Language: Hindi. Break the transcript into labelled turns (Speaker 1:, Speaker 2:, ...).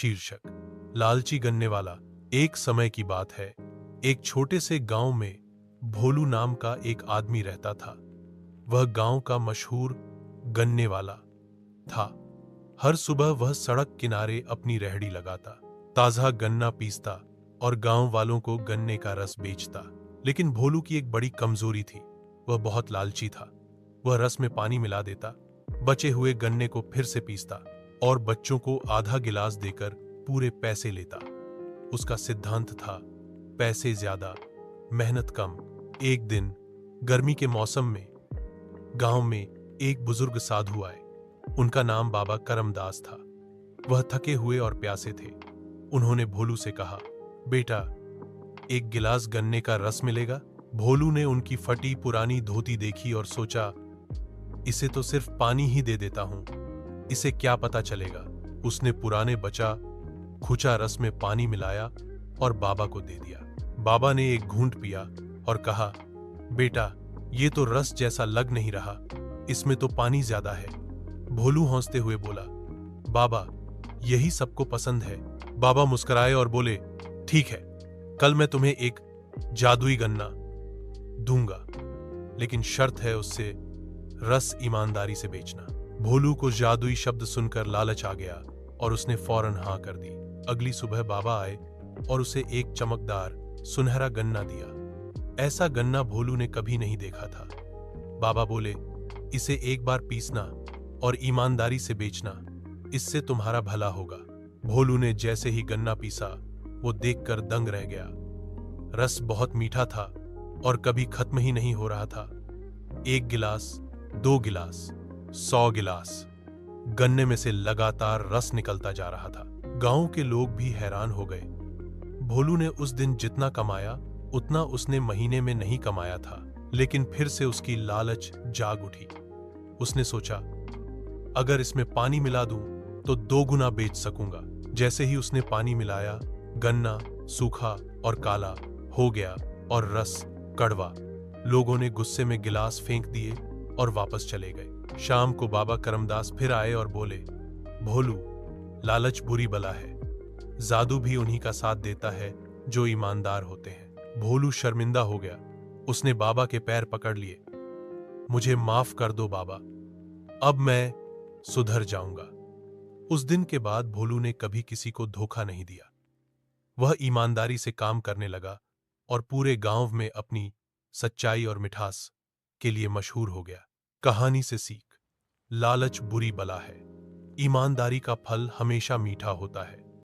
Speaker 1: शीर्षक लालची गन्ने वाला। एक समय की बात है, एक छोटे से गांव में भोलू नाम का एक आदमी रहता था। वह गांव का मशहूर गन्ने वाला था। हर सुबह वह सड़क किनारे अपनी रेहड़ी लगाता, ताजा गन्ना पीसता और गांव वालों को गन्ने का रस बेचता। लेकिन भोलू की एक बड़ी कमजोरी थी, वह बहुत लालची था। वह रस में पानी मिला देता, बचे हुए गन्ने को फिर से पीसता और बच्चों को आधा गिलास देकर पूरे पैसे लेता। उसका सिद्धांत था, पैसे ज्यादा, मेहनत कम। एक दिन गर्मी के मौसम में गांव में एक बुजुर्ग साधु आए। उनका नाम बाबा करमदास था। वह थके हुए और प्यासे थे। उन्होंने भोलू से कहा, बेटा, एक गिलास गन्ने का रस मिलेगा? भोलू ने उनकी फटी पुरानी धोती देखी और सोचा, इसे तो सिर्फ पानी ही दे देता हूं, इसे क्या पता चलेगा। उसने पुराने बचा खुचा रस में पानी मिलाया और बाबा को दे दिया। बाबा ने एक घूंट पिया और कहा, बेटा, ये तो रस जैसा लग नहीं रहा, इसमें तो पानी ज्यादा है। भोलू हंसते हुए बोला, बाबा, यही सबको पसंद है। बाबा मुस्कुराए और बोले, ठीक है, कल मैं तुम्हें एक जादुई गन्ना दूंगा, लेकिन शर्त है उससे रस ईमानदारी से बेचना। भोलू को जादुई शब्द सुनकर लालच आ गया और उसने फौरन हां कर दी। अगली सुबह बाबा आए और उसे एक चमकदार सुनहरा गन्ना दिया। ऐसा गन्ना भोलू ने कभी नहीं देखा था। बाबा बोले, इसे एक बार पीसना और ईमानदारी से बेचना, इससे तुम्हारा भला होगा। भोलू ने जैसे ही गन्ना पीसा, वो देखकर दंग रह गया। रस बहुत मीठा था और कभी खत्म ही नहीं हो रहा था। 1 गिलास, 2 गिलास, 100 गिलास, गन्ने में से लगातार रस निकलता जा रहा था। गांव के लोग भी हैरान हो गए। भोलू ने उस दिन जितना कमाया उतना उसने महीने में नहीं कमाया था, लेकिन फिर से उसकी लालच जाग उठी। उसने सोचा, अगर इसमें पानी मिला दूं तो 2 गुना बेच सकूंगा। जैसे ही उसने पानी मिलाया, गन्ना सूखा और काला हो गया और रस कड़वा। लोगों ने गुस्से में गिलास फेंक दिए और वापस चले गए। शाम को बाबा करमदास फिर आए और बोले, भोलू, लालच बुरी बला है। जादू भी उन्हीं का साथ देता है जो ईमानदार होते हैं। भोलू शर्मिंदा हो गया। उसने बाबा के पैर पकड़ लिए। मुझे माफ कर दो बाबा, अब मैं सुधर जाऊंगा। उस दिन के बाद भोलू ने कभी किसी को धोखा नहीं दिया। वह ईमानदारी से काम करने लगा और पूरे गांव में अपनी सच्चाई और मिठास के लिए मशहूर हो गया। कहानी से सीख, लालच बुरी बला है, ईमानदारी का फल हमेशा मीठा होता है।